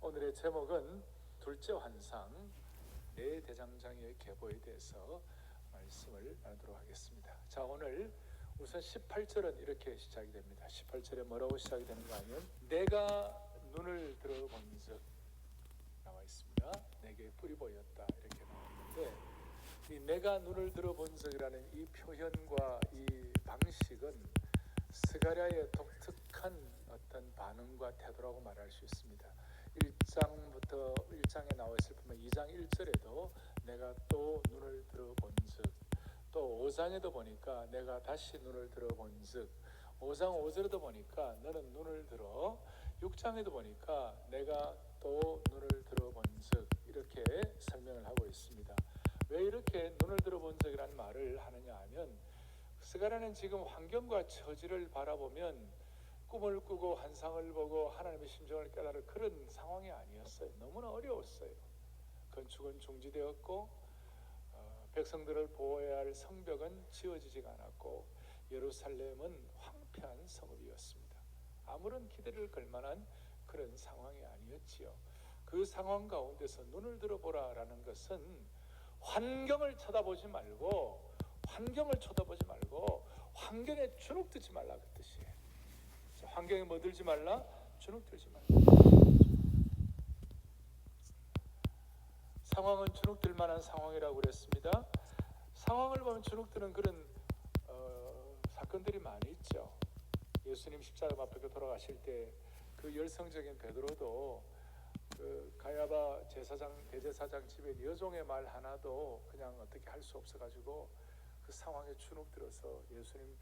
오늘의 제목은 둘째 환상, 내 대장장이의 계보에 대해서 말씀을 나누도록 하겠습니다. 자, 오늘 우선 18절은 이렇게 시작이 됩니다. 18절에 뭐라고 시작이 되는가 하면 내가 눈을 들어본즉 나와 있습니다. 내게 뿔이 보였다 이렇게 나왔는데, 이 내가 눈을 들어본적이라는 이 표현과 이 방식은 스가랴의 독특한 어떤 반응과 태도라고 말할 수 있습니다. 1장에 나와 있을 뿐만 2장 1절에도 내가 또 눈을 들어본즉, 또 5장에도 보니까 내가 다시 눈을 들어본즉, 5장 5절에도 보니까 너는 눈을 들어, 6장에도 보니까 내가 또 눈을 들어본즉 이렇게 설명을 하고 있습니다. 왜 이렇게 눈을 들어본적이라는 말을 하느냐 하면, 스가랴는 지금 환경과 처지를 바라보면 꿈을 꾸고 환상을 보고 하나님의 심정을 깨달을 그런 상황이 아니었어요. 너무나 어려웠어요. 건축은 중지되었고 백성들을 보호해야 할 성벽은 지어지지가 않았고 예루살렘은 황폐한 성읍이었습니다. 아무런 기대를 걸 만한 그런 상황이 아니었지요. 그 상황 가운데서 눈을 들어보라 라는 것은 환경을 쳐다보지 말고 환경에 주눅들지 말라 그 뜻이에요. 환경에 뭐 들지 말라? 주눅들지 말라. 상황은 주눅들 만한 상황이라고 그랬습니다. 상황을 보면 주눅드는 그런 사건들이 많이 있죠. 예수님 십자가 앞에 돌아가실 때 그 열성적인 베드로도 그 가야바 대제사장 집에 여종의 말 하나도 그냥 어떻게 할 수 없어가지고 그 상황에 주눅들어서 예수님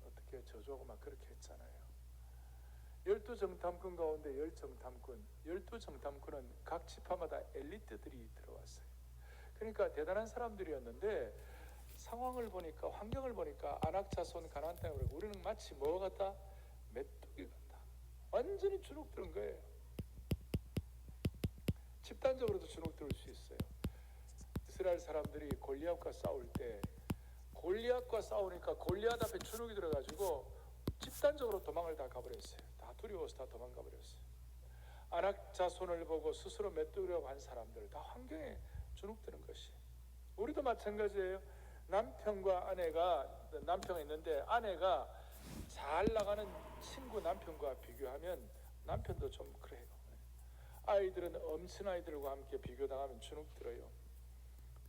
어떻게 저주하고 막 그렇게 했잖아요. 12정탐꾼 가운데 12정탐꾼은 각 지파마다 엘리트들이 들어왔어요. 그러니까 대단한 사람들이었는데 상황을 보니까, 환경을 보니까 안악자손 가나안 땅에 오르고 우리는 마치 뭐 같다? 메뚜기 같다. 완전히 주눅드는 거예요. 집단적으로도 주눅들 수 있어요. 이스라엘 사람들이 골리앗과 싸우니까 골리앗 앞에 주눅이 들어가지고 집단적으로 도망을 다 가버렸어요. 다 두려워서 다 도망가 버렸어요. 안악자손을 보고 스스로 메뚜기라고 한 사람들, 다 환경에 주눅드는 것이. 우리도 마찬가지예요. 남편이 있는데 아내가 잘 나가는 친구 남편과 비교하면 남편도 좀 그래요. 아이들은 엄친 아이들과 함께 비교당하면 주눅들어요.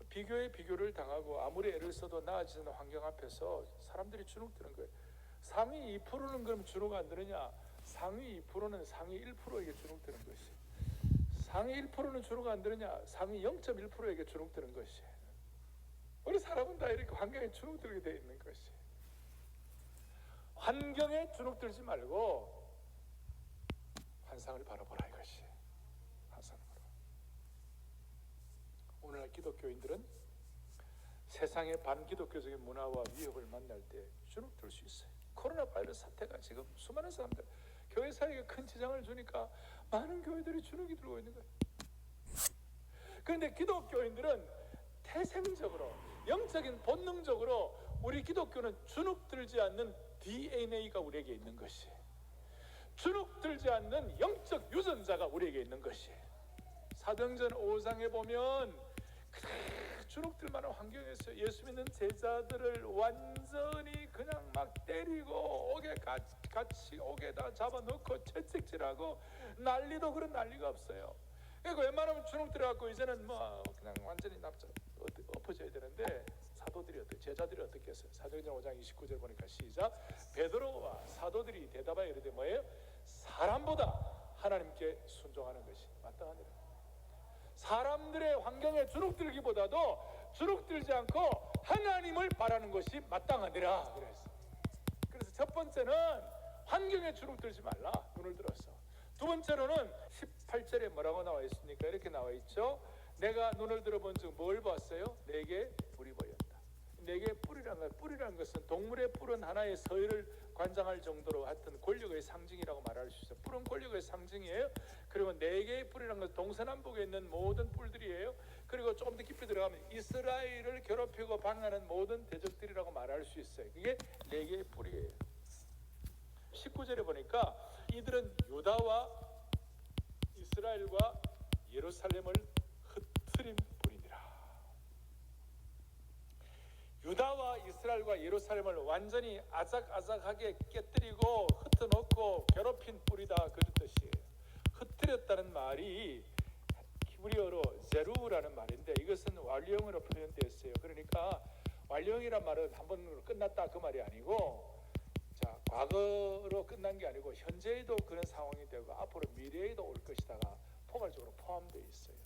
비교를 당하고 아무리 애를 써도 나아지는 환경 앞에서 사람들이 주눅드는 거예요. 상위 2%는 그럼 주눅 안 드느냐? 상위 2%는 상위 1%에게 주눅드는 것이. 상위 1%는 주눅 안 드느냐? 상위 0.1%에게 주눅드는 것이. 우리 사람은 다 이렇게 환경에 주눅들게 되어 있는 것이. 환경에 주눅들지 말고 환상을 바라보라 이것이. 환상을 바라보라. 오늘날 기독교인들은 세상의 반기독교적인 문화와 위협을 만날 때 주눅들 수 있어요. 코로나 바이러스 사태가 지금 수많은 사람들 교회 사회에 큰 지장을 주니까 많은 교회들이 주눅이 들고 있는 거예요. 그런데 기독교인들은 태생적으로, 영적인 본능적으로 우리 기독교는 주눅들지 않는 DNA가 우리에게 있는 것이에요. 주눅들지 않는 영적 유전자가 우리에게 있는 것이에요. 사도행전 5장에 보면 주눅들 만한 환경에서 예수 믿는 제자들을 완전히 그냥 막 때리고 같이 옥에다 잡아넣고 채찍질하고 난리도 그런 난리가 없어요. 그러니까 웬만하면 주눅들어갖고 이제는 뭐 그냥 완전히 엎어져야 되는데 제자들이 어떻게 했어요? 사도행전 5장 29절 보니까 시작. 베드로와 사도들이 대답하여 이르되 뭐예요? 사람보다 하나님께 순종하는 것이 마땅하니라. 사람들의 환경에 주눅들기보다도 주눅들지 않고 하나님을 바라는 것이 마땅하니라 그랬어요. 그래서 첫 번째는 환경에 주눅들지 말라, 눈을 들어서. 두 번째로는 18절에 뭐라고 나와 있습니까? 이렇게 나와 있죠. 내가 눈을 들어본즉 뭘 봤어요? 내게 뿔이 보였다. 내게 뿔이라는 것은 동물의 뿔은 하나의 서열을 관장할 정도로 하여튼 권력의 상징이라고 말할 수 있어요. 뿔은 권력의 상징이에요. 그리고 네 개의 뿔이라는 것은 동서남북에 있는 모든 뿔들이에요. 그리고 조금 더 깊이 들어가면 이스라엘을 괴롭히고 방해하는 모든 대적들이라고 말할 수 있어요. 이게 네 개의 뿔이에요. 19절에 보니까 이들은 유다와 이스라엘과 예루살렘을 완전히 아작아작하게 깨뜨리고 흩어놓고 괴롭힌 뿌리다, 그런 뜻이에요. 흩뜨렸다는 말이 히브리어로 제루라는 말인데, 이것은 완료형으로 표현되어 있어요. 그러니까 완료형이란 말은 한 번으로 끝났다 그 말이 아니고, 자, 과거로 끝난 게 아니고 현재에도 그런 상황이 되고 앞으로 미래에도 올 것이다가 포괄적으로 포함되어 있어요.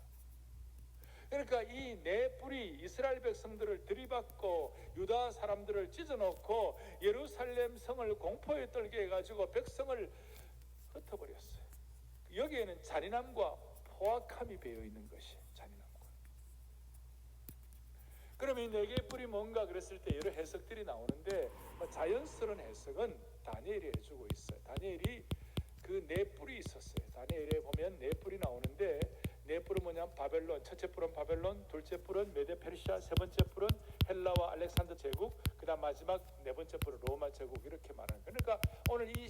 그러니까 이 네 뿔이 이스라엘 백성들을 들이받고 유다 사람들을 찢어놓고 예루살렘 성을 공포에 떨게 해가지고 백성을 흩어버렸어요. 여기에는 잔인함과 포악함이 배어 있는 것이 잔인함과. 그러면 이 네 개의 뿔이 뭔가 그랬을 때 여러 해석들이 나오는데, 자연스러운 해석은 다니엘이 해주고 있어요. 다니엘이 그 네 뿔이 있었어요. 다니엘에 보면 네 뿔이 나오는데, 네 뿔은 뭐냐면 바벨론, 첫째 뿔은 바벨론, 둘째 뿔은 메데 페르시아, 세 번째 뿔은 헬라와 알렉산더 제국, 그다음 마지막 네 번째 뿔은 로마 제국, 이렇게 말하는. 그러니까 오늘 이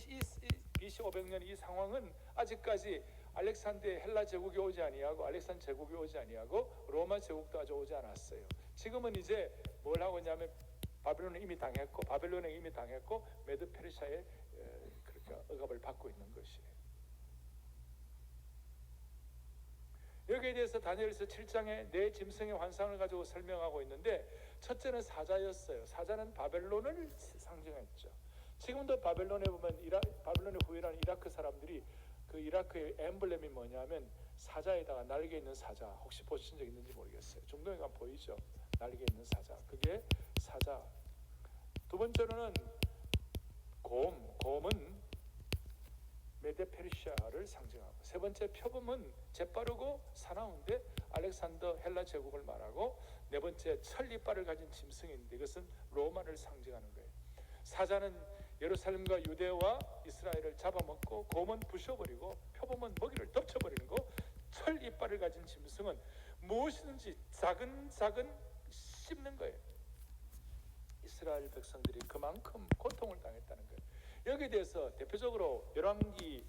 BC 500년 이 상황은 아직까지 알렉산더의 헬라 제국이 오지 아니하고 알렉산더 제국이 오지 아니하고 로마 제국도 아직 오지 않았어요. 지금은 이제 뭘 하고 있냐면 바벨론은 이미 당했고, 바벨론에 이미 당했고 메데 페르시아의 그렇게 억압을 받고 있는 것이에요. 여기에 대해서 다니엘서 7장에 네 짐승의 환상을 가지고 설명하고 있는데, 첫째는 사자였어요. 사자는 바벨론을 상징했죠. 지금도 바벨론에 보면 바벨론의 후예라는 이라크 사람들이 그 이라크의 엠블렘이 뭐냐면 사자에다가 날개 있는 사자, 혹시 보신 적 있는지 모르겠어요. 중동에 가면 보이죠? 날개 있는 사자, 그게 사자. 두 번째로는 곰은 메데 페르시아를 상징하고, 세 번째 표범은 재빠르고 사나운데 알렉산더 헬라 제국을 말하고, 네 번째 철 이빨을 가진 짐승인데 이것은 로마를 상징하는 거예요. 사자는 예루살렘과 유대와 이스라엘을 잡아먹고, 곰은 부셔버리고, 표범은 먹이를 덮쳐버리는 거, 철 이빨을 가진 짐승은 무엇이든지 작은 씹는 거예요. 이스라엘 백성들이 그만큼 고통을 당했다는 거예요. 여기에 대해서 대표적으로 열왕기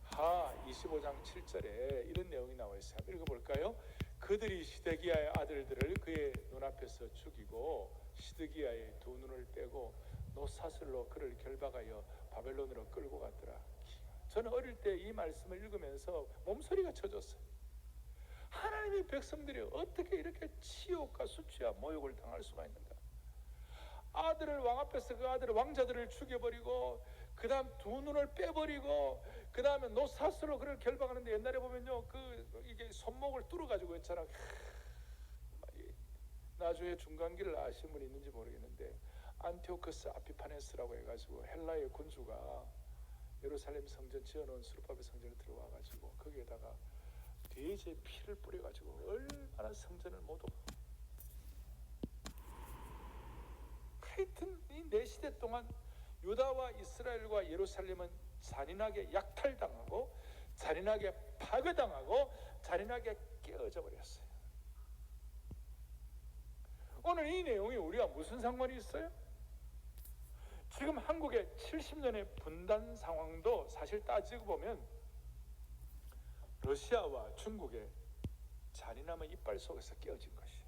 하 25장 7절에 이런 내용이 나와 있어요. 읽어볼까요? 그들이 시드기야의 아들들을 그의 눈앞에서 죽이고 시드기야의 두 눈을 떼고 노사슬로 그를 결박하여 바벨론으로 끌고 갔더라. 저는 어릴 때 이 말씀을 읽으면서 몸소리가 쳐졌어요. 하나님의 백성들이 어떻게 이렇게 치욕과 수치와 모욕을 당할 수가 있는가? 아들을 왕 앞에서 그 아들을 왕자들을 죽여버리고, 그 다음 두 눈을 빼버리고, 그 다음에 노사스로 그를 결박하는데, 옛날에 보면요 이게 손목을 뚫어가지고 했잖아. 나중에 중간기를 아시는 분이 있는지 모르겠는데, 안티오커스 아피파네스라고 해가지고 헬라의 군주가 예루살렘 성전 지어놓은 수르바벨 성전에 들어와가지고 거기에다가 돼지의 피를 뿌려가지고 얼마나 성전을 모두, 하여튼 이 네 시대 동안 유다와 이스라엘과 예루살렘은 잔인하게 약탈당하고 잔인하게 파괴당하고 잔인하게 깨어져 버렸어요. 오늘 이 내용이 우리와 무슨 상관이 있어요? 지금 한국의 70년의 분단 상황도 사실 따지고 보면 러시아와 중국의 잔인함의 이빨 속에서 깨어진 것이에요.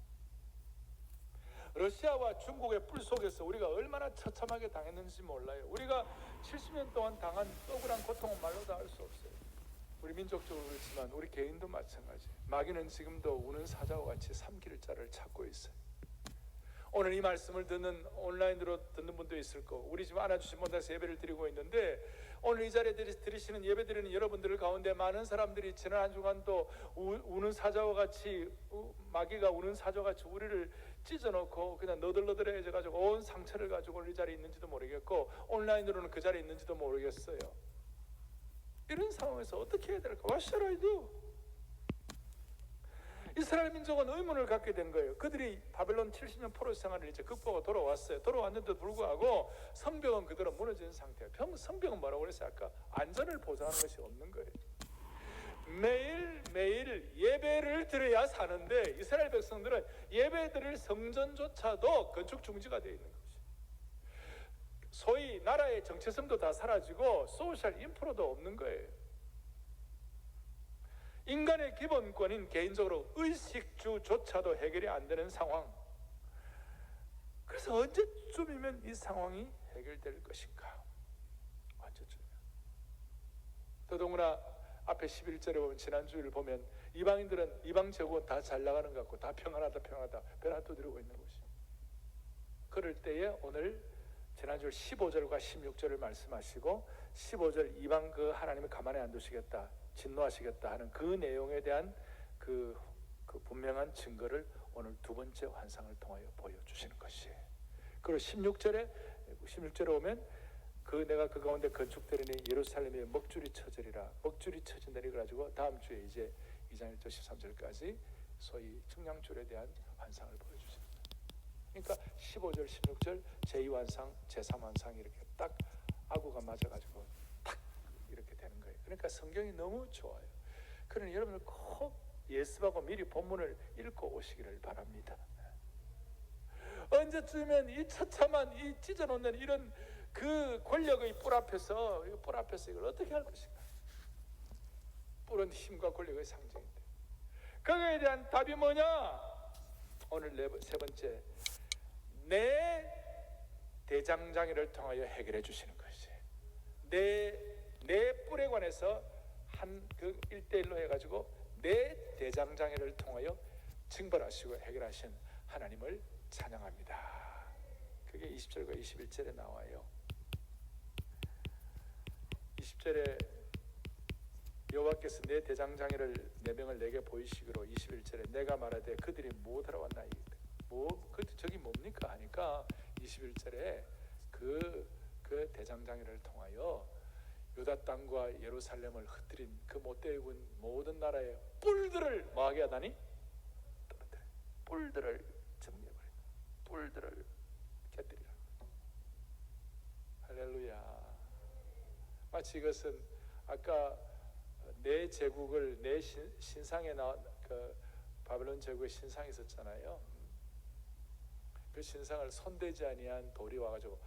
러시아와 중국의 뿔 속에서 우리가 얼마나 처참하게 당했는지 몰라요. 우리가 70년 동안 당한 억울한 고통은 말로 다 할 수 없어요. 우리 민족적으로 그렇지만 우리 개인도 마찬가지. 마귀는 지금도 우는 사자와 같이 삼킬 자를 찾고 있어요. 오늘 이 말씀을 듣는, 온라인으로 듣는 분도 있을 거고, 우리 집 안아주신 못해서 예배를 드리고 있는데, 오늘 이 자리에 들으시는 예배 드리는 여러분들 가운데 많은 사람들이 지난 한 주간도 우는 사자와 같이, 마귀가 우는 사자와 같이 우리를 찢어놓고 그냥 너덜너덜해져 가지고 온 상처를 가지고 이 자리에 있는지도 모르겠고, 온라인으로는 그 자리에 있는지도 모르겠어요. 이런 상황에서 어떻게 해야 될까? What shall I do? 이스라엘 민족은 의문을 갖게 된 거예요. 그들이 바벨론 70년 포로 생활을 이제 극복하고 돌아왔어요. 돌아왔는데도 불구하고 성벽은 그대로 무너진 상태예요. 성벽은 뭐라고 그랬어요? 아까 안전을 보장하는 것이 없는 거예요. 매일 예배를 드려야 사는데 이스라엘 백성들은 예배 드릴 성전조차도 건축 중지가 되어 있는 것이에요. 소위 나라의 정체성도 다 사라지고 소셜 인프라도 없는 거예요. 인간의 기본권인 개인적으로 의식주조차도 해결이 안 되는 상황. 그래서 언제쯤이면 이 상황이 해결될 것인가? 언제쯤이면. 더더구나 앞에 11절에 보면, 지난주를 보면 이방인들은 이방 제국은 다 잘 나가는 것 같고 다 평안하다 배나 두드리고 있는 것이. 그럴 때에 오늘 지난주 15절과 16절을 말씀하시고 15절 이방 그 하나님을 가만히 안 두시겠다, 진노하시겠다 하는 그 내용에 대한 그 분명한 증거를 오늘 두 번째 환상을 통하여 보여주시는 것이에요. 그리고 16절에 오면 내가 그 가운데 건축되리니 예루살렘에 먹줄이 쳐지리라. 먹줄이 쳐진다니 그래가지고 다음 주에 이제 2장 1절 13절까지 소위 측량줄에 대한 환상을 보여주십니다. 그러니까 15절 16절 제2환상 제3환상이 이렇게 딱 아구가 맞아가지고 딱 이렇게 되는 거예요. 그러니까 성경이 너무 좋아요. 그러니 여러분들 꼭 예습하고 미리 본문을 읽고 오시기를 바랍니다. 언제쯤이면 이 처참한 이 찢어놓는 이런 그 권력의 뿔 앞에서 이걸 어떻게 할 것인가? 뿔은 힘과 권력의 상징인데 거기에 대한 답이 뭐냐? 오늘 세 번째, 내 대장장이를 통하여 해결해 주시는 것이. 내 뿔에 관해서 그 1대1로 해가지고 내 대장장이를 통하여 징벌하시고 해결하신 하나님을 찬양합니다. 그게 20절과 21절에 나와요. 20절에 여호와께서 내 대장장이를 네 명을 내게 보이시기로, 21절에 내가 말하되 그들이 무엇하러 왔나? 저기 뭡니까? 하니까 21절에 그 대장장이를 통하여 유다 땅과 예루살렘을 흩뜨린 그 못되게 군 모든 나라의 뿔들을 뭐하게 하다니? 떨어뜨려. 뿔들을 정리해버린다. 뿔들을 깨뜨리라. 할렐루야. 마치 이것은 아까 내 제국을 내 신상에 나온 그 바벨론 제국의 신상이 있었잖아요. 그 신상을 손대지 아니한 돌이 와가지고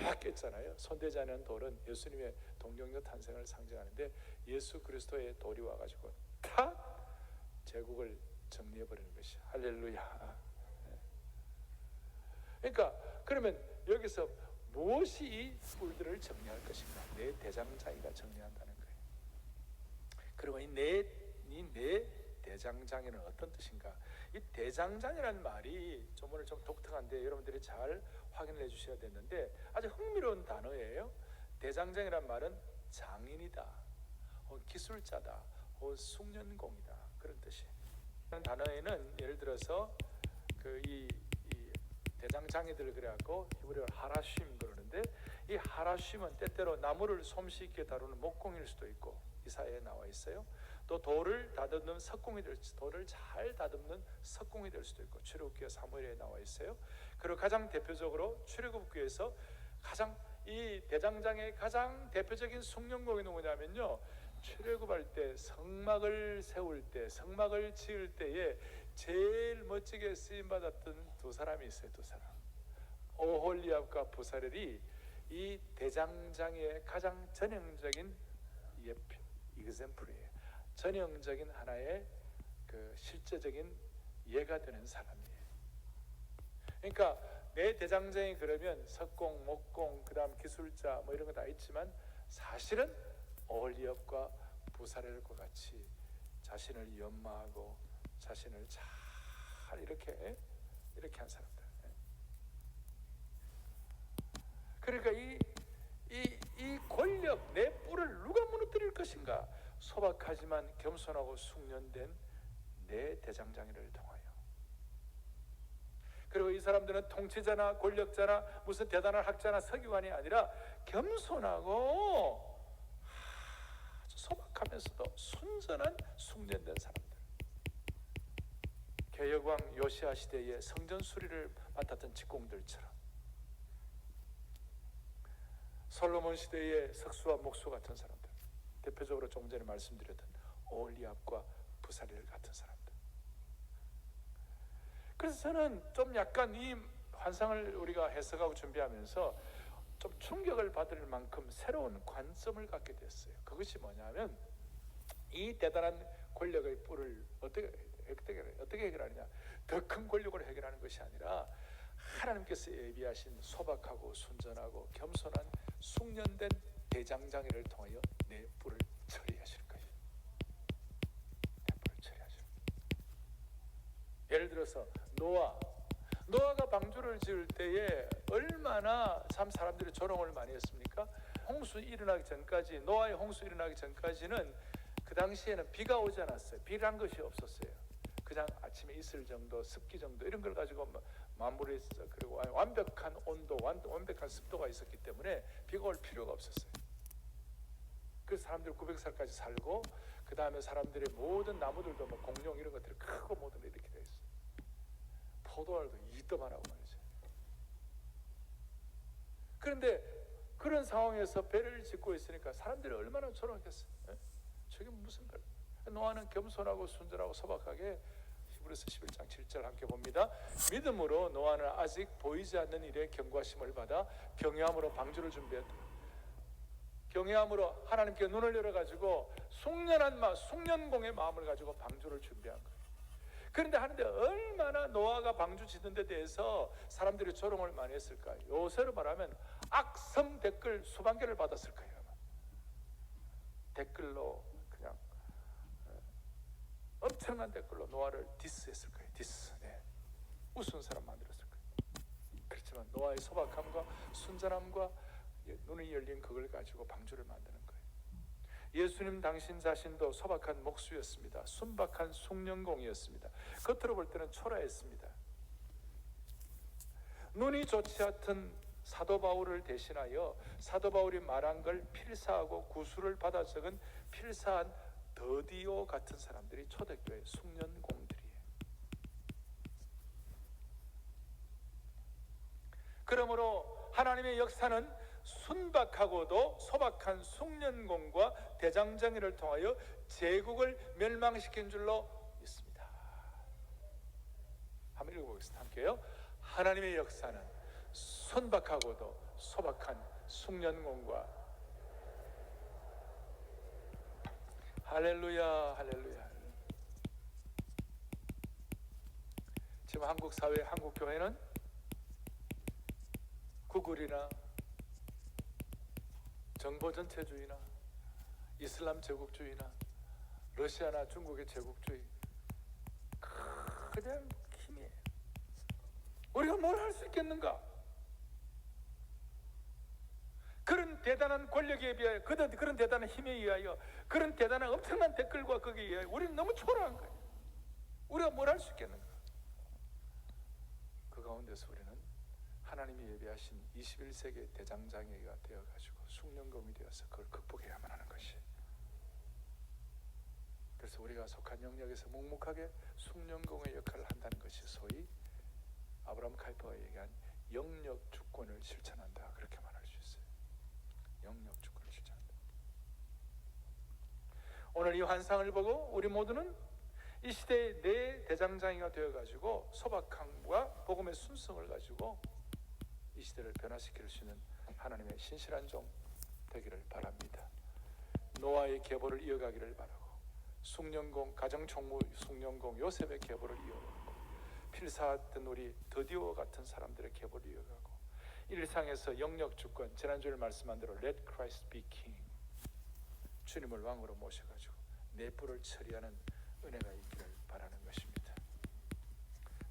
막 깼잖아요. 손대지 않은 돌은 예수님의 동정녀 탄생을 상징하는데 예수 그리스도의 돌이 와가지고 탁 제국을 정리해버리는 것이. 할렐루야. 그러니까 그러면 여기서 무엇이 이 뿔들을 정리할 것인가? 내 대장장이가 정리한다는 거예요. 그리고 이 내 대장장이는 어떤 뜻인가? 이 대장장이라는 말이 오늘 좀 독특한데 여러분들이 잘 확인을 해주셔야 되는데 아주 흥미로운 단어예요. 대장장이란 말은 장인이다, 혹은 기술자다, 혹은 숙련공이다, 그런 뜻이에요. 그런 단어에는 예를 들어서 이 대장장이들 그래갖고 히브리어로 하라쉼 그러는데, 이 하라쉼은 때때로 나무를 솜씨 있게 다루는 목공일 수도 있고, 이사야에 나와 있어요. 또 돌을 다듬는 돌을 잘 다듬는 석공이 될 수도 있고, 출애굽기에 사무엘에 나와 있어요. 그리고 가장 대표적으로 출애굽기에서 이 대장장의 가장 대표적인 숙련공이 뭐냐면요, 출애굽할 때 성막을 세울 때, 성막을 지을 때에 제일 멋지게 쓰임 받았던 두 사람이 있어요. 두 사람, 오홀리압과 부사렐이 이 대장장의 가장 전형적인 예표, 이그샘플이에요. 전형적인 하나의 그 실제적인 예가 되는 사람이에요. 그러니까 내 대장장이 그러면 석공, 목공, 그다음 기술자 뭐 이런 거 다 있지만 사실은 오홀리압과 부사렐과 같이 자신을 연마하고 자신을 잘 이렇게 한 사람들. 그러니까 이 권력, 내 뿔을 누가 무너뜨릴 것인가? 소박하지만 겸손하고 숙련된 내 대장장이를 통하여. 그리고 이 사람들은 통치자나 권력자나 무슨 대단한 학자나 서기관이 아니라 겸손하고 아주 소박하면서도 순전한 숙련된 사람들. 개혁왕 요시야 시대에 성전 수리를 맡았던 직공들처럼, 솔로몬 시대의 석수와 목수 같은 사람들, 대표적으로 조금 전에 말씀드렸던 오홀리압과 부사렐 같은 사람들. 그래서 저는 좀 약간 이 환상을 우리가 해석하고 준비하면서 좀 충격을 받을 만큼 새로운 관점을 갖게 됐어요. 그것이 뭐냐면, 이 대단한 권력의 뿔을 어떻게 해결하느냐, 더 큰 권력으로 해결하는 것이 아니라 하나님께서 예비하신 소박하고 순전하고 겸손한 숙련된 대장장이를 통하여 내 뿔을 처리하실 거예요. 내 뿔을 처리하실 거예요. 예를 들어서 노아가 방주를 지을 때에 얼마나 참 사람들이 조롱을 많이 했습니까? 노아의 홍수 일어나기 전까지는 그 당시에는 비가 오지 않았어요. 비란 것이 없었어요. 그냥 아침에 이슬 정도, 습기 정도 이런 걸 가지고 마무리했어. 그리고 완벽한 온도, 완벽한 습도가 있었기 때문에 비가 올 필요가 없었어요. 그래서 사람들이 900살까지 살고, 그 다음에 사람들의 모든 나무들도 공룡 이런 것들이 크고 모든 이렇게 돼 있어요. 포도알도 이떠만하고 말이죠. 그런데 그런 상황에서 배를 짓고 있으니까 사람들이 얼마나 조롱했겠어요. 저게 무슨 별? 노아는 겸손하고 순전하고 소박하게, 히브리서 11장 7절 함께 봅니다. 믿음으로 노아는 아직 보이지 않는 일에 경고하심을 받아 경외함으로 방주를 준비했다. 경외함으로 하나님께 눈을 열어가지고 숙련공의 마음을 가지고 방주를 준비한 거예요. 그런데 하는데 얼마나 노아가 방주 짓는 데 대해서 사람들이 조롱을 많이 했을까요? 요새로 말하면 악성 댓글 수만 개를 받았을 거예요. 댓글로 그냥 엄청난 댓글로 노아를 디스했을 거예요. 우스운 사람 만들었을 거예요. 그렇지만 노아의 소박함과 순전함과 눈이 열린 그걸 가지고 방주를 만드는 거예요. 예수님 당신 자신도 소박한 목수였습니다. 순박한 숙련공이었습니다. 겉으로 볼 때는 초라했습니다. 눈이 좋지 않던 사도 바울을 대신하여 사도 바울이 말한 걸 필사하고 구술을 받아 적은 필사한 더디오 같은 사람들이 초대교회 숙련공들이에요. 그러므로 하나님의 역사는 순박하고도 소박한 숙련공과 대장정의를 통하여 제국을 멸망시킨 줄로 믿습니다. 한번 읽어보겠습니다. 함께요. 하나님의 역사는 순박하고도 소박한 숙련공과 할렐루야, 할렐루야. 지금 한국 사회, 한국 교회는 구글이나 정보 전체주의나 이슬람 제국주의나 러시아나 중국의 제국주의 그냥 힘이에요. 우리가 뭘 할 수 있겠는가? 그런 대단한 권력에 비하여, 그런 대단한 힘에 의하여, 그런 대단한 엄청난 댓글과 거기에 의하여 우리는 너무 초라한 거예요. 우리가 뭘 할 수 있겠는가? 그 가운데서 우리는 하나님이 예비하신 21세기 대장장이가 되어가지고 숙련공이 되어서 그걸 극복해야만 하는 것이. 그래서 우리가 속한 영역에서 묵묵하게 숙련공의 역할을 한다는 것이 소위 아브라함 카이퍼가 얘기한 영역 주권을 실천한다, 그렇게 말할 수 있어요. 영역 주권을 실천한다. 오늘 이 환상을 보고 우리 모두는 이 시대의 내 대장장이가 되어가지고 소박함과 복음의 순성을 가지고 이 시대를 변화시킬 수 있는 하나님의 신실한 종 되기를 바랍니다. 노아의 계보를 이어가기를 바라고, 숙련공, 가정총무 숙련공 요셉의 계보를 이어가고, 필사했던 우리 더디오 같은 사람들의 계보를 이어가고, 일상에서 영역 주권, 지난주에 말씀한 대로 Let Christ be King, 주님을 왕으로 모셔가지고 내 뿔을 처리하는 은혜가 있기를 바라는 것입니다.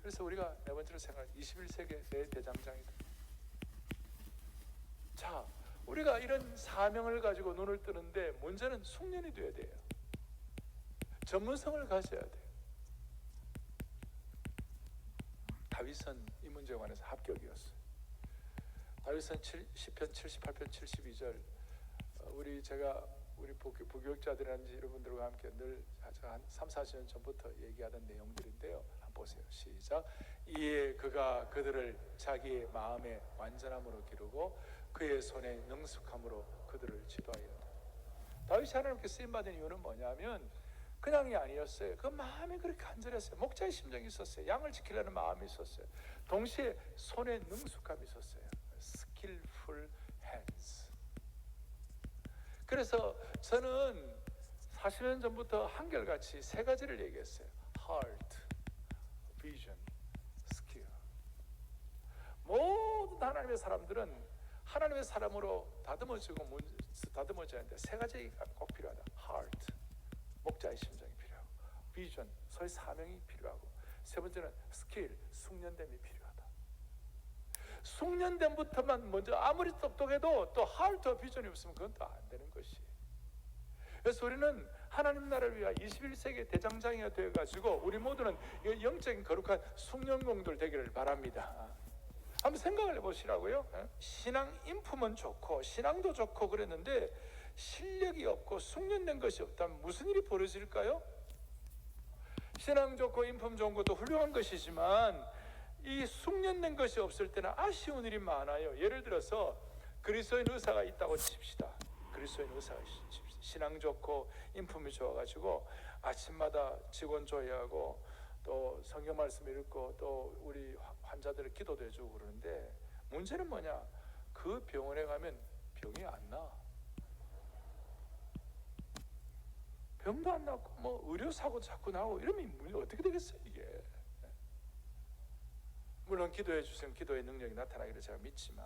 그래서 우리가 네 번째로 생각할 21세기의 내 대장장이다. 자, 우리가 이런 사명을 가지고 눈을 뜨는데 문제는 숙련이 되어야 돼요. 전문성을 가져야 돼요. 다윗은 이 문제에 관해서 합격이었어요. 다윗은 시편 78편 72절, 우리 부교육자들이라든지 여러분들과 함께 늘 한 3, 40년 전부터 얘기하던 내용들인데요. 한번 보세요. 시작. 이에 그가 그들을 자기의 마음의 완전함으로 기르고 그의 손에 능숙함으로 그들을 지도하였다. 다윗이 하나님께 쓰임받은 이유는 뭐냐면 그냥이 아니었어요. 그 마음이 그렇게 간절했어요. 목자의 심정이 있었어요. 양을 지키려는 마음이 있었어요. 동시에 손에 능숙함이 있었어요. Skillful hands. 그래서 저는 40년 전부터 한결같이 세 가지를 얘기했어요. Heart, Vision, Skill. 모든 하나님의 사람들은 하나님의 사람으로 다듬어져야 하는데 세 가지가 꼭 필요하다. heart, 목자의 심정이 필요하고, vision, 소위 사명이 필요하고, 세 번째는 skill, 숙련됨이 필요하다. 숙련됨부터만 먼저 아무리 똑똑해도 또 heart와 vision이 없으면 그건 또 안 되는 것이. 그래서 우리는 하나님 나라를 위하여 21세기 대장장이가 되어가지고 우리 모두는 영적인 거룩한 숙련공들 되기를 바랍니다. 한번 생각을 해보시라고요. 신앙 인품은 좋고 신앙도 좋고 그랬는데 실력이 없고 숙련된 것이 없다면 무슨 일이 벌어질까요? 신앙 좋고 인품 좋은 것도 훌륭한 것이지만 이 숙련된 것이 없을 때는 아쉬운 일이 많아요. 예를 들어서 그리스도인 의사가 있다고 칩시다. 그리스도인 의사가 칩시다. 신앙 좋고 인품이 좋아가지고 아침마다 직원 조회하고 또 성경 말씀 읽고 또 우리 환자들을 기도도 해주고 그러는데 문제는 뭐냐? 그 병원에 가면 병이 안 나. 병도 안 나고 뭐 의료사고 자꾸 나오고 이러면 문제 어떻게 되겠어요 이게. 물론 기도해 주시면 기도의 능력이 나타나기를 제가 믿지만,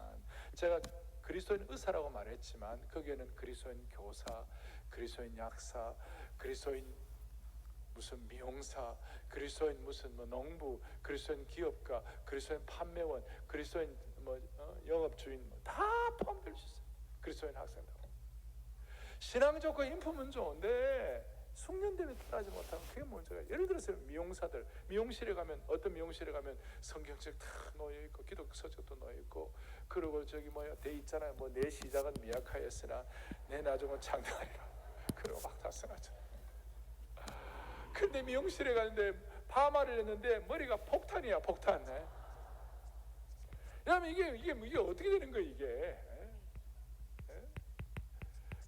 제가 그리스도인 의사라고 말했지만 거기에는 그리스도인 교사, 그리스도인 약사, 그리스도인 무슨 미용사, 그리스도인 무슨 뭐 농부, 그리스도인 기업가, 그리스도인 판매원, 그리스도인 뭐 영업주인 다 포함될 수 있어요. 그리스도인 학생들. 신앙 좋고 인품은 좋은데 숙련됨에 따르지 못하면 그게 문제가. 예를 들어서 미용사들, 미용실에 가면 어떤 미용실에 가면 성경책 다 놓여 있고 기독 서적도 놓여 있고, 그리고 저기 뭐야 돼 있잖아요. 뭐 내 시작은 미약하였으나 내 나중은 장대하리라. 그리고 막 다 써놨잖아요. 근데 미용실에 가는데 파마를 했는데 머리가 폭탄이야, 폭탄. 그러면 이게 어떻게 되는 거야 이게?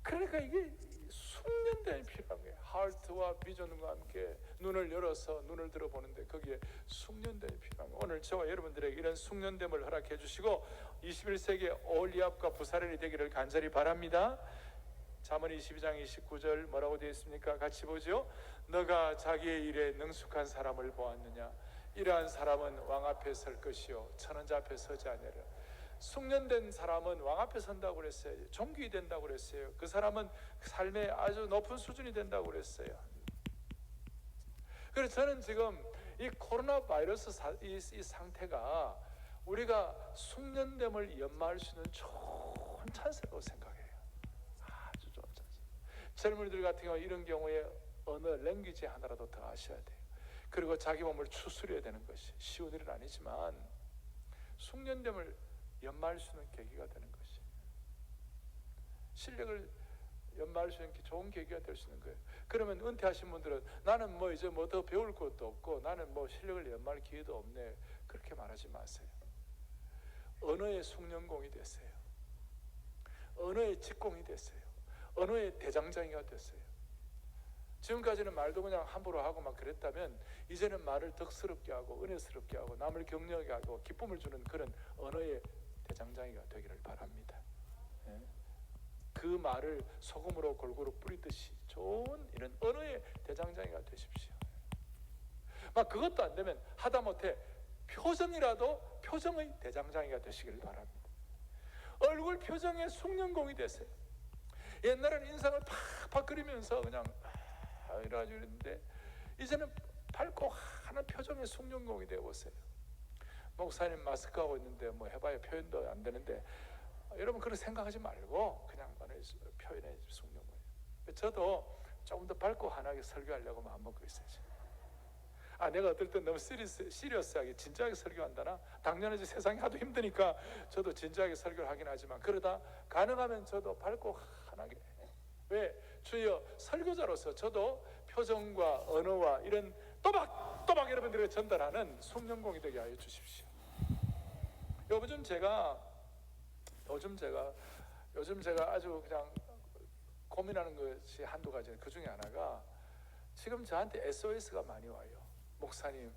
그러니까 이게 숙련됨이 필요한 거예요. 하트와 비전과 함께 눈을 열어서 눈을 들어보는데 거기에 숙련됨이 필요한 거예요. 오늘 저와 여러분들에게 이런 숙련됨을 허락해 주시고 21세기의 올리압과 부사렐이 되기를 간절히 바랍니다. 잠언 22장 29절 뭐라고 되어 있습니까? 같이 보죠. 너가 자기의 일에 능숙한 사람을 보았느냐? 이러한 사람은 왕 앞에 설 것이요 천원자 앞에 서지 아니하리라. 숙련된 사람은 왕 앞에 선다고 그랬어요. 존귀 된다고 그랬어요. 그 사람은 삶의 아주 높은 수준이 된다고 그랬어요. 그래서 저는 지금 이 코로나 바이러스 이 상태가 우리가 숙련됨을 연마할 수 있는 좋은 찬스라고 생각해요. 아주 좋은 찬스. 젊은이들 같은 경우 이런 경우에 언어, 랭귀지 하나라도 더 아셔야 돼요. 그리고 자기 몸을 추스려야 되는 것이 쉬운 일은 아니지만 숙련됨을 연마할 수 있는 계기가 되는 것이, 실력을 연마할 수 있는 좋은 계기가 될 수 있는 거예요. 그러면 은퇴하신 분들은 나는 뭐 이제 뭐 더 배울 것도 없고 나는 뭐 실력을 연마할 기회도 없네, 그렇게 말하지 마세요. 언어의 숙련공이 됐어요. 언어의 직공이 됐어요. 언어의 대장장이가 됐어요. 지금까지는 말도 그냥 함부로 하고 막 그랬다면 이제는 말을 덕스럽게 하고 은혜스럽게 하고 남을 격려하게 하고 기쁨을 주는 그런 언어의 대장장이가 되기를 바랍니다. 그 말을 소금으로 골고루 뿌리듯이 좋은 이런 언어의 대장장이가 되십시오. 막 그것도 안 되면 하다못해 표정이라도 표정의 대장장이가 되시길 바랍니다. 얼굴 표정의 숙련공이 되세요. 옛날에는 인상을 팍팍 그리면서 그냥 이래가지고 이랬는데 이제는 밝고 하는 표정의 숙련공이 되어보세요. 목사님 마스크하고 있는데 뭐 해봐야 표현도 안 되는데 여러분 그렇게 생각하지 말고 그냥 표현의 숙련공이에요. 저도 조금 더 밝고 환하게 설교하려고 마음먹고 있어요. 내가 어떨 때 너무 시리어스하게 진지하게 설교한다나? 당연하지. 세상이 하도 힘드니까 저도 진지하게 설교를 하긴 하지만 그러다 가능하면 저도 밝고 환하게. 왜? 주여 설교자로서 저도 표정과 언어와 이런 또박또박 여러분들에게 전달하는 숙련공이 되게 하여 주십시오. 요즘 제가 아주 그냥 고민하는 것이 한두 가지. 그 중에 하나가 지금 저한테 SOS가 많이 와요. 목사님,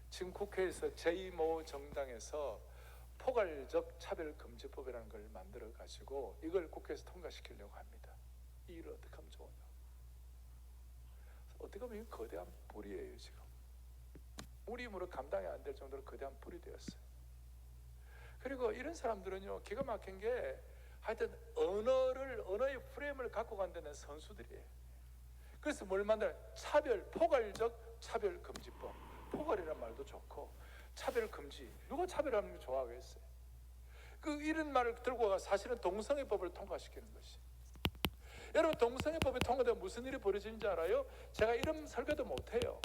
지금 국회에서 제2모 정당에서 포괄적 차별금지법이라는 걸 만들어 가지고 이걸 국회에서 통과시키려고 합니다. 이 일을 어떻게 하면 좋으냐? 어떻게 보면 이건 거대한 불이에요. 지금 우리 힘으로 감당이 안 될 정도로 거대한 불이 되었어요. 그리고 이런 사람들은요, 기가 막힌 게 하여튼 언어의 프레임을 갖고 간다는 선수들이에요. 그래서 뭘 만들어요? 포괄적 차별금지법. 포괄이라는 말도 좋고 차별금지. 누가 차별하는 거 좋아하겠어요? 이런 말을 들고 가 사실은 동성애법을 통과시키는 것이. 여러분, 동성애법이 통과되면 무슨 일이 벌어지는지 알아요? 제가 이런 설교도 못해요.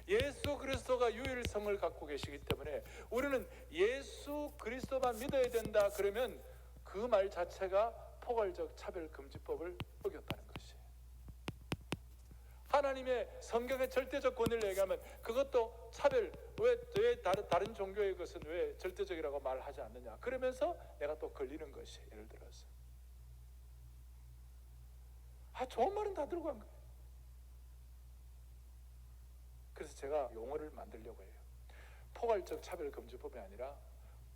예수 그리스도가 유일성을 갖고 계시기 때문에 우리는 예수 그리스도만 믿어야 된다 그러면 그 말 자체가 포괄적 차별금지법을 어겼다는 것이에요. 하나님의 성경의 절대적 권위를 얘기하면 그것도 차별, 왜 다른 종교의 것은 왜 절대적이라고 말하지 않느냐, 그러면서 내가 또 걸리는 것이. 예를 들어서 좋은 말은 다 들고 간 거예요. 그래서 제가 용어를 만들려고 해요. 포괄적 차별금지법이 아니라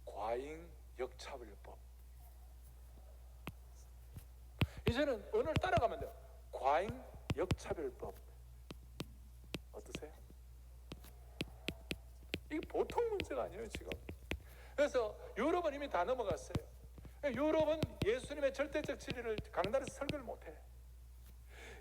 과잉 역차별법. 이제는 언어를 따라가면 돼요. 과잉 역차별법. 어떠세요? 이게 보통 문제가 아니에요 지금. 그래서 유럽은 이미 다 넘어갔어요. 유럽은 예수님의 절대적 진리를 강단에서 설교를 못해.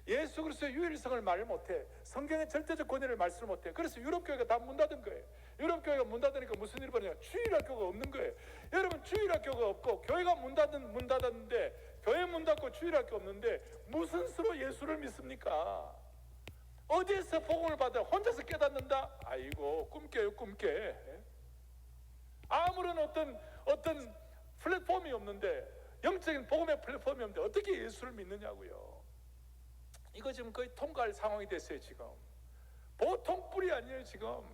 예수 그리스도의 유일성을 말을 못해. 성경의 절대적 권위를 말씀을 못해. 그래서 유럽 교회가 다 문 닫은 거예요. 유럽 교회가 문 닫으니까 무슨 일이 벌어지냐? 주일학교가 없는 거예요. 여러분, 주일학교가 없고 교회가 문 닫았는데, 교회 문 닫고 주일학교 없는데 무슨 수로 예수를 믿습니까? 어디에서 복음을 받아 혼자서 깨닫는다? 아이고, 꿈깨요 꿈깨. 아무런 어떤 플랫폼이 없는데, 영적인 복음의 플랫폼이 없는데 어떻게 예수를 믿느냐고요. 이거 지금 거의 통과할 상황이 됐어요 지금. 보통 뿔이 아니에요 지금.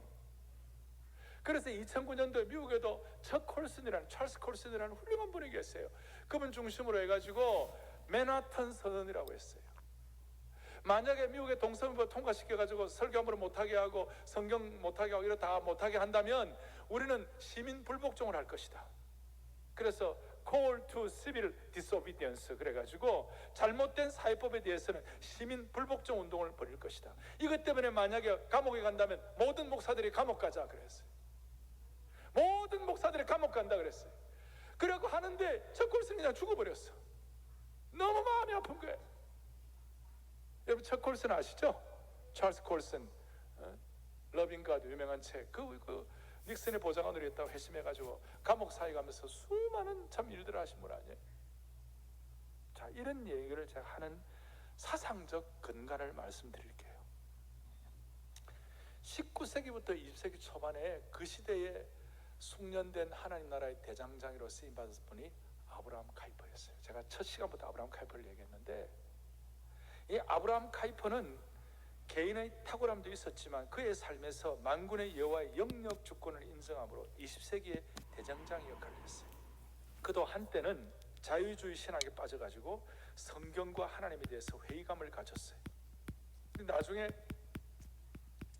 그래서 2009년도에 미국에도 찰스 콜슨이라는 훌륭한 분이 계세요. 그분 중심으로 해가지고 맨하탄 선언이라고 했어요. 만약에 미국의 동성애법 통과시켜가지고 설교 함부로 못하게 하고 성경 못하게 하고 이렇다 못하게 한다면 우리는 시민 불복종을 할 것이다. 그래서 Call to Civil Disobedience, 그래가지고 잘못된 사회법에 대해서는 시민 불복종 운동을 벌일 것이다. 이것 때문에 만약에 감옥에 간다면 모든 목사들이 감옥 가자 그랬어요. 모든 목사들이 감옥 간다 그랬어요. 그러고 하는데 척 콜슨이 그냥 죽어버렸어. 너무 마음이 아픈 거예요. 여러분, 척 콜슨 아시죠? 찰스 콜슨, 러빙 가드 유명한 책. 닉슨의 보좌관으로 했다고 회심해가지고 감옥 사회 가면서 수많은 참 일들을 하신 분 아니에요? 자, 이런 얘기를 제가 하는 사상적 근간을 말씀드릴게요. 19세기부터 20세기 초반에 그 시대에 숙련된 하나님 나라의 대장장이로 쓰임받은 분이 아브라함 카이퍼였어요. 제가 첫 시간부터 아브라함 카이퍼를 얘기했는데, 이 아브라함 카이퍼는 개인의 탁월함도 있었지만 그의 삶에서 만군의 여호와의 영역 주권을 인정함으로 20세기의 대장장의 역할을 했어요. 그도 한때는 자유주의 신학에 빠져가지고 성경과 하나님에 대해서 회의감을 가졌어요. 근데 나중에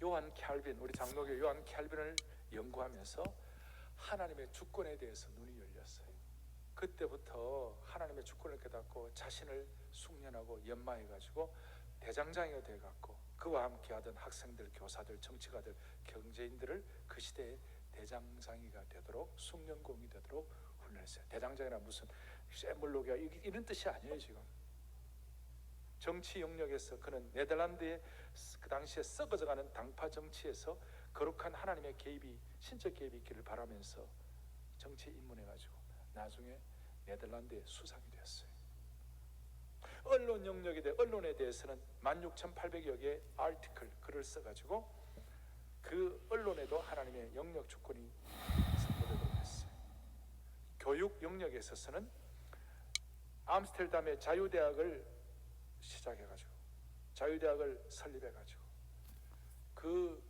우리 장로교 요한 캘빈을 연구하면서 하나님의 주권에 대해서 눈이 열렸어요. 그때부터 하나님의 주권을 깨닫고 자신을 숙련하고 연마해가지고 대장장이가 돼갖고 그와 함께 하던 학생들, 교사들, 정치가들, 경제인들을 그 시대의 대장장이가 되도록, 숙련공이 되도록 훈련했어요. 대장장이란 무슨 쇠물로기야 이런 뜻이 아니에요. 지금 정치 영역에서 그는 네덜란드의 그 당시에 썩어져가는 당파 정치에서 거룩한 하나님의 개입이, 신적 개입이 있기를 바라면서 정치에 입문해가지고 나중에 네덜란드의 수상이 되었어요. 언론 영역에 언론에 대해서는 16,800여 개의 글을 써가지고 그 언론에도 하나님의 영역 주권이 선포되도록 했어요. 교육 영역에 있어서는 암스테르담의 자유대학을 시작해가지고 자유대학을 설립해가지고 그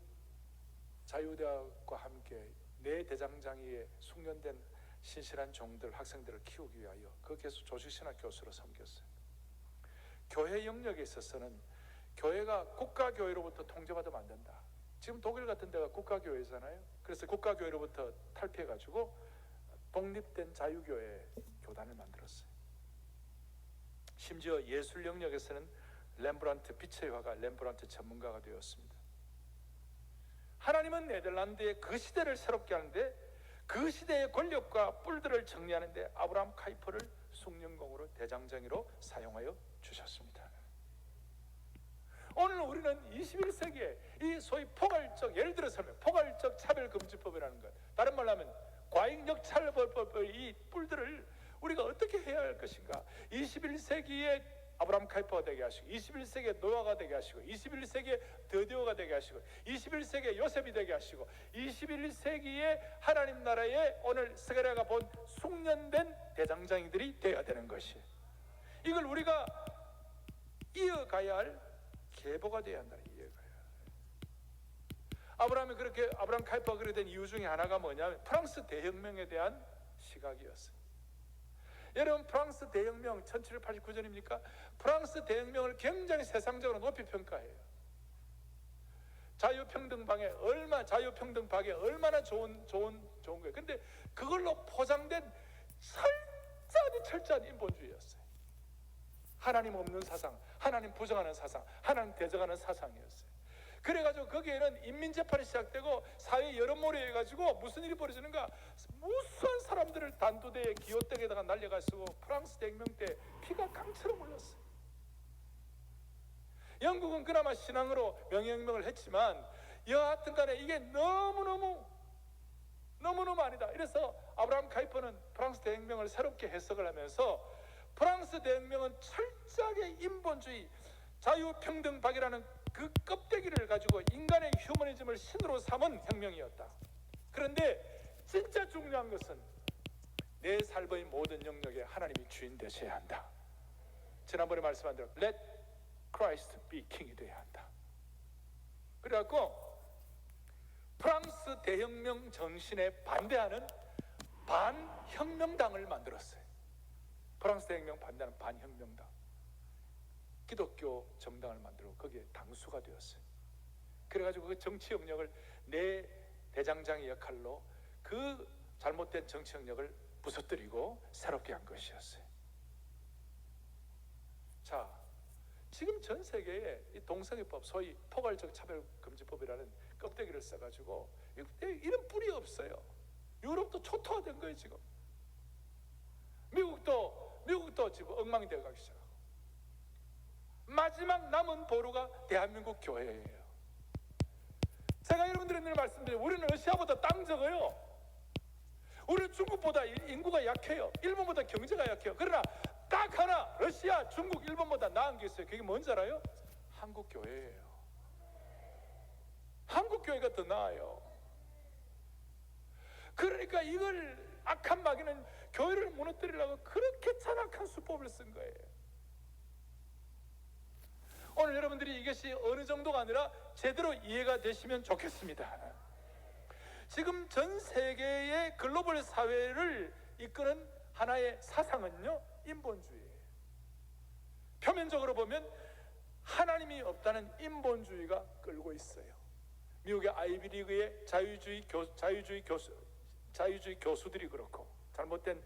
자유대학과 함께 내 대장장이의 숙련된 신실한 종들, 학생들을 키우기 위하여 거기에서 조직신학 교수로 섬겼어요. 교회 영역에 있어서는 교회가 국가교회로부터 통제받으면 안 된다. 지금 독일 같은 데가 국가교회잖아요. 그래서 국가교회로부터 탈피해가지고 독립된 자유교회 교단을 만들었어요. 심지어 예술 영역에서는 빛의 화가 렘브란트 전문가가 되었습니다. 하나님은 네덜란드의 그 시대를 새롭게 하는데 그 시대의 권력과 뿔들을 정리하는데 아브라함 카이퍼를 숭령공으로 대장장이로 사용하여 주셨습니다. 오늘 우리는 21세기에 이 소위 포괄적, 예를 들어서 포괄적 차별금지법이라는 것, 다른 말로 하면 과잉역차별법의 이 뿔들을 우리가 어떻게 해야 할 것인가. 21세기에 아브라함 카이퍼가 되게 하시고, 21세기에 노아가 되게 하시고, 21세기에 드디오가 되게 하시고, 21세기에 요셉이 되게 하시고, 21세기에 하나님 나라에 오늘 스가랴가 본 숙련된 대장장이들이 되어야 되는 것이, 이걸 우리가 이어가야 할 계보가 되어야 한다. 이어가야. 아브라함 카이퍼가 그렇게 된 이유 중에 하나가 뭐냐면 프랑스 대혁명에 대한 시각이었어요. 여러분, 프랑스 대혁명 1789년입니까? 프랑스 대혁명을 굉장히 세상적으로 높이 평가해요. 자유평등박에 얼마나 좋은 거예요. 근데 그걸로 포장된 철저한 인본주의였어요. 하나님 없는 사상, 하나님 부정하는 사상, 하나님 대적하는 사상이었어요. 그래가지고 거기에는 인민재판이 시작되고 사회 여론몰이 해가지고 무슨 일이 벌어지는가, 무수한 사람들을 단두대에 기어떼에다가 날려가지고 프랑스 대혁명 때 피가 강처럼 흘렀어요. 영국은 그나마 신앙으로 명예혁명을 했지만 여하튼 간에 이게 너무너무 아니다. 이래서 아브라함 카이퍼는 프랑스 대혁명을 새롭게 해석을 하면서 프랑스 대혁명은 철저하게 인본주의, 자유평등박이라는 그 껍데기를 가지고 인간의 휴머니즘을 신으로 삼은 혁명이었다. 그런데 진짜 중요한 것은 내 삶의 모든 영역에 하나님이 주인 되셔야 한다. 지난번에 말씀한 대로 Let Christ be King이 되어야 한다. 그래갖고 프랑스 대혁명 정신에 반대하는 반혁명당을 만들었어요. 프랑스 대혁명 반대하는 반혁명당, 기독교 정당을 만들고 거기에 당수가 되었어요. 그래가지고 그 정치 영역을 내 대장장의 역할로 그 잘못된 정치 영역을 부서뜨리고 새롭게 한 것이었어요. 자, 지금 전 세계에 이 동성애법, 소위 포괄적 차별금지법이라는 껍데기를 써가지고 이런 뿔이 없어요. 유럽도 초토화된 거예요. 지금 미국도 지금 엉망이 되어가기 시작하고, 마지막 남은 보루가 대한민국 교회예요. 제가 여러분들의 늘 말씀드려요. 우리는 러시아보다 땅 적어요. 우리는 중국보다 인구가 약해요. 일본보다 경제가 약해요. 그러나 딱 하나, 러시아, 중국, 일본보다 나은 게 있어요. 그게 뭔지 알아요? 한국 교회예요. 한국 교회가 더 나아요. 그러니까 이걸 악한 마귀는 교회를 무너뜨리려고 그렇게 잔악한 수법을 쓴 거예요. 오늘 여러분들이 이것이 어느 정도가 아니라 제대로 이해가 되시면 좋겠습니다. 지금 전 세계의 글로벌 사회를 이끄는 하나의 사상은요, 인본주의예요. 표면적으로 보면 하나님이 없다는 인본주의가 끌고 있어요. 미국의 아이비리그의 자유주의 교수들이 그렇고, 잘못된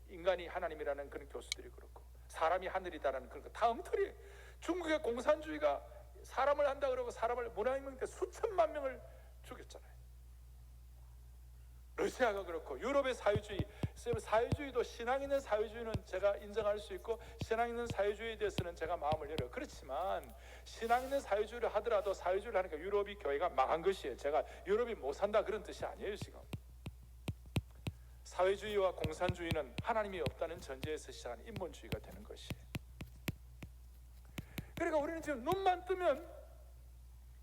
인간이 하나님이라는 그런 교수들이 그렇고, 사람이 하늘이다라는 그런 거 다 엉터리예요. 중국의 공산주의가 사람을 한다 그러고 사람을 문화혁명 때 수천만 명을 죽였잖아요. 러시아가 그렇고, 유럽의 사회주의도 신앙 있는 사회주의는 제가 인정할 수 있고, 신앙 있는 사회주의에 대해서는 제가 마음을 열어요. 그렇지만 신앙 있는 사회주의를 하더라도 사회주의를 하니까 유럽이 교회가 망한 것이에요. 제가 유럽이 못 산다 그런 뜻이 아니에요. 지금 사회주의와 공산주의는 하나님이 없다는 전제에서 시작하는 인본주의가 되는 것이에요. 그러니까 우리는 지금 눈만 뜨면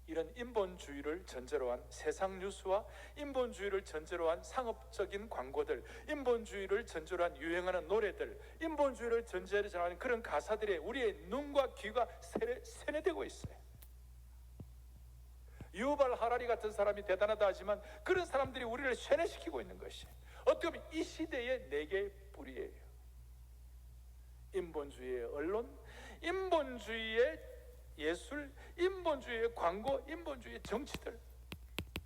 이런 인본주의를 전제로 한 세상 뉴스와 인본주의를 전제로 한 상업적인 광고들, 인본주의를 전제로 한 유행하는 노래들, 인본주의를 전제로 하는 그런 가사들에 우리의 눈과 귀가 세뇌되고 있어요. 유발 하라리 같은 사람이 대단하다 하지만 그런 사람들이 우리를 세뇌시키고 있는 것이 어떻게 보면 이 시대의 네 개의 뿌리예요. 인본주의의 언론, 인본주의의 예술, 인본주의의 광고, 인본주의의 정치들,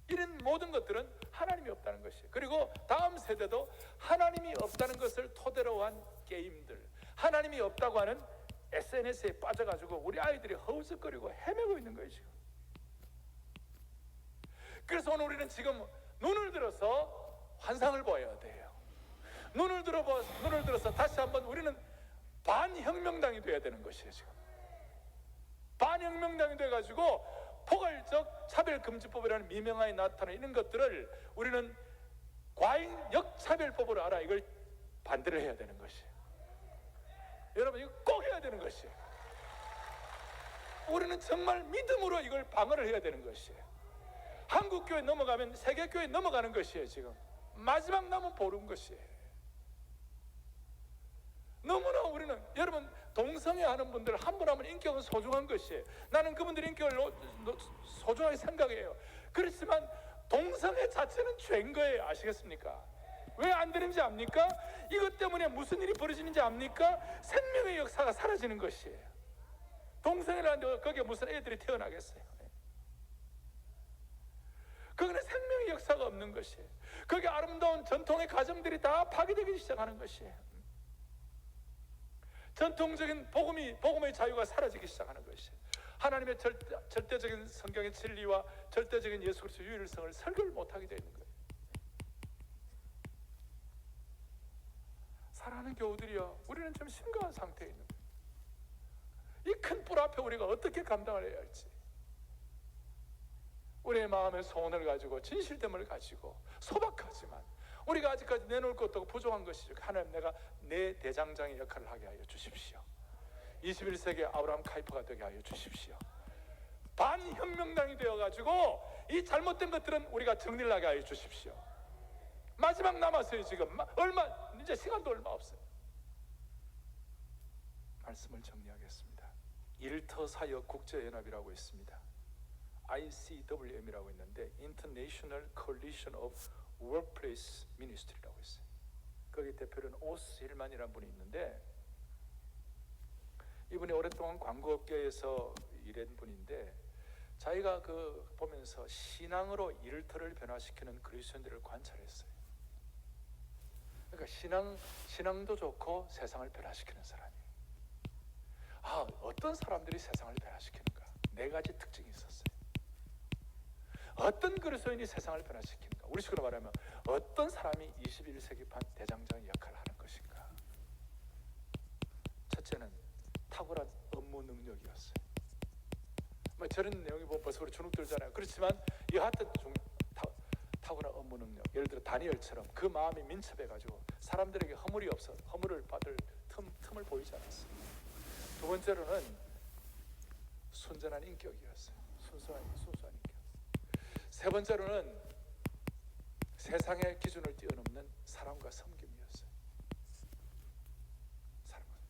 이런 모든 것들은 하나님이 없다는 것이에요. 그리고 다음 세대도 하나님이 없다는 것을 토대로 한 게임들, 하나님이 없다고 하는 SNS에 빠져가지고 우리 아이들이 허우적거리고 헤매고 있는 거예요 지금. 그래서 오늘 우리는 지금 눈을 들어서 환상을 보아야 돼요. 눈을 들어서 다시 한번 우리는 반혁명당이 돼야 되는 것이에요. 지금 반혁명당이 돼가지고 포괄적 차별금지법이라는 미명하에 나타나는 이런 것들을 우리는 과잉 역차별법으로 알아. 이걸 반대를 해야 되는 것이에요. 여러분, 이거 꼭 해야 되는 것이에요. 우리는 정말 믿음으로 이걸 방어를 해야 되는 것이에요. 한국교회 넘어가면 세계교회 넘어가는 것이에요. 지금 마지막 남은 보는 것이에요. 너무나 우리는, 여러분, 동성애하는 분들 한 분 한 분 인격은 소중한 것이에요. 나는 그분들의 인격을 소중하게 생각해요. 그렇지만 동성애 자체는 죄인 거예요. 아시겠습니까? 왜 안 되는지 압니까? 이것 때문에 무슨 일이 벌어지는지 압니까? 생명의 역사가 사라지는 것이에요. 동성애를 하는데 거기에 무슨 애들이 태어나겠어요? 거기는 생명의 역사가 없는 것이에요. 거기 아름다운 전통의 가정들이 다 파괴되기 시작하는 것이에요. 전통적인 복음의 자유가 사라지기 시작하는 것이에요. 하나님의 절대적인 성경의 진리와 절대적인 예수 그리스도의 유일성을 설교를 못하게 되는 거예요. 사랑하는 교우들이여, 우리는 좀 심각한 상태에 있는 거예요. 이 큰 뿔 앞에 우리가 어떻게 감당을 해야 할지, 우리의 마음의 소원을 가지고 진실됨을 가지고 소박하지만 우리가 아직까지 내놓을 것도 없고 부족한 것이죠. 하나님, 내가 내 대장장의 역할을 하게 하여 주십시오. 21세기 아브라함 카이퍼가 되게 하여 주십시오. 반혁명당이 되어가지고 이 잘못된 것들은 우리가 정리를 하게 하여 주십시오. 마지막 남았어요. 지금 이제 시간도 얼마 없어요. 말씀을 정리하겠습니다. 일터사역 국제연합이라고 있습니다. ICWM이라고 있는데 International Coalition of Workplace Ministry라고 있어요. 거기 대표는 오스 힐만이라는 분이 있는데, 이분이 오랫동안 광고업계에서 일한 분인데, 자기가 보면서 신앙으로 일터를 변화시키는 그리스도인들을 관찰했어요. 그러니까 신앙도 좋고 세상을 변화시키는 사람이. 어떤 사람들이 세상을 변화시키는가? 4가지 특징이 있었어요. 어떤 그리스도인이 세상을 변화시키는가? 우리 식으로 말하면 어떤 사람이 21세기 반 대장장의 역할을 하는 것인가? 첫째는 탁월한 업무 능력이었어요. 저런 내용이 벌써 우리 주눅들잖아요. 그렇지만 이 하여튼 탁월한 업무 능력. 예를 들어 다니엘처럼 그 마음이 민첩해가지고 사람들에게 허물을 받을 틈을 보이지 않았어요. 두 번째로는 순전한 인격이었어요. 순수한 인격. 세 번째로는 세상의 기준을 뛰어넘는 사랑과 섬김이었어요.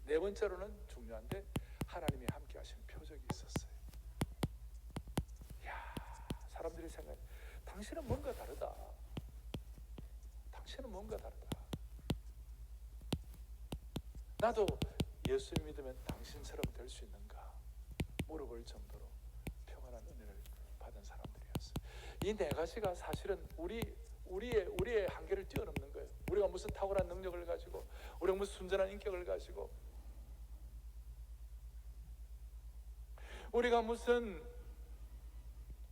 네 번째로는 중요한데 하나님이 함께 하시는 표적이 있었어요. 사람들이 생각해, 당신은 뭔가 다르다. 당신은 뭔가 다르다. 나도 예수 믿으면 당신처럼 될 수 있는가 물어볼 정도로 평안한 은혜를 받은 사람들이었어요. 이 4가지가 사실은 우리의 한계를 뛰어넘는 거예요. 우리가 무슨 탁월한 능력을 가지고, 우리가 무슨 순전한 인격을 가지고, 우리가 무슨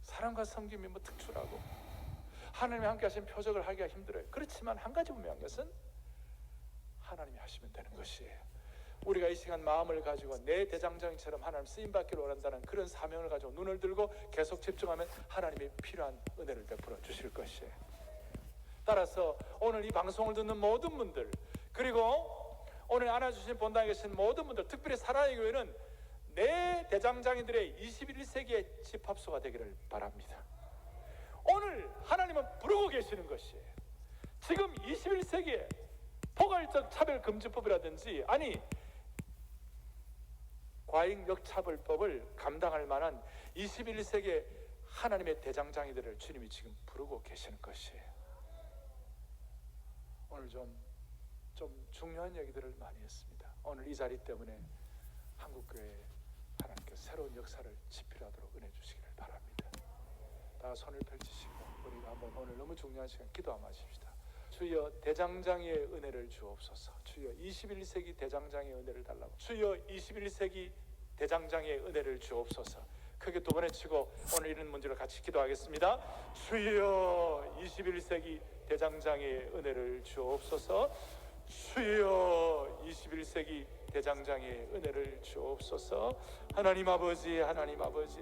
사랑과 섬김이 특출하고 하나님이 함께 하신 표적을 하기가 힘들어요. 그렇지만 한 가지 분명한 것은 하나님이 하시면 되는 것이에요. 우리가 이 시간 마음을 가지고 내 대장장처럼 하나님 쓰임받기를 원한다는 그런 사명을 가지고 눈을 들고 계속 집중하면 하나님이 필요한 은혜를 베풀어 주실 것이에요. 따라서 오늘 이 방송을 듣는 모든 분들, 그리고 오늘 안아주신 본당에 계신 모든 분들, 특별히 사랑의 교회는 내 대장장이들의 21세기의 집합소가 되기를 바랍니다. 오늘 하나님은 부르고 계시는 것이에요. 지금 21세기에 포괄적 차별금지법이라든지 과잉 역차별법을 감당할 만한 21세기의 하나님의 대장장이들을 주님이 지금 부르고 계시는 것이에요. 오늘 좀 중요한 얘기들을 많이 했습니다. 오늘 이 자리 때문에 한국교회에 하나님께서 새로운 역사를 지필하도록 은혜 주시기를 바랍니다. 다 손을 펼치시고 우리가 한번 오늘 너무 중요한 시간 기도 한번 하십시다. 주여 대장장의 은혜를 주옵소서. 주여 21세기 대장장의 은혜를 달라고. 주여 21세기 대장장의 은혜를 주옵소서. 크게 두 번 외치고 오늘 이런 문제를 같이 기도하겠습니다. 주여 21세기 대장장의 은혜를 주옵소서. 주여 21세기 대장장의 은혜를 주옵소서. 하나님 아버지, 하나님 아버지,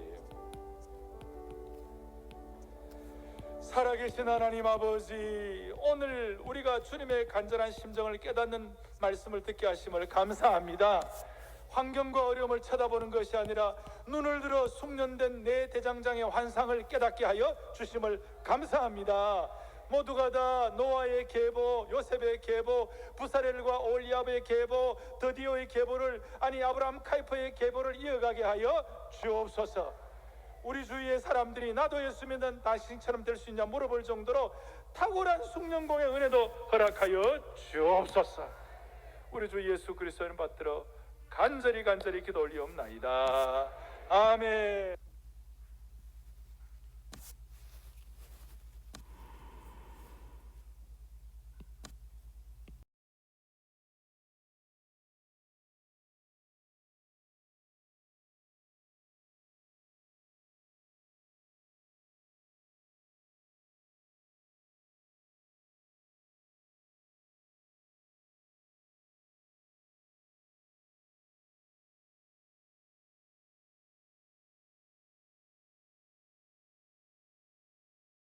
살아계신 하나님 아버지, 오늘 우리가 주님의 간절한 심정을 깨닫는 말씀을 듣게 하심을 감사합니다. 환경과 어려움을 쳐다보는 것이 아니라 눈을 들어 숙련된 내 대장장의 환상을 깨닫게 하여 주심을 감사합니다. 모두가 다 노아의 계보, 요셉의 계보, 부사렐과 올리압의 계보, 드디오의 계보를, 아니 아브라함 카이퍼의 계보를 이어가게 하여 주옵소서. 우리 주위의 사람들이 나도 예수 믿는 당신처럼 될 수 있냐 물어볼 정도로 탁월한 숙련공의 은혜도 허락하여 주옵소서. 우리 주 예수 그리스도를 받들어 간절히 기도 올리옵나이다. 아멘.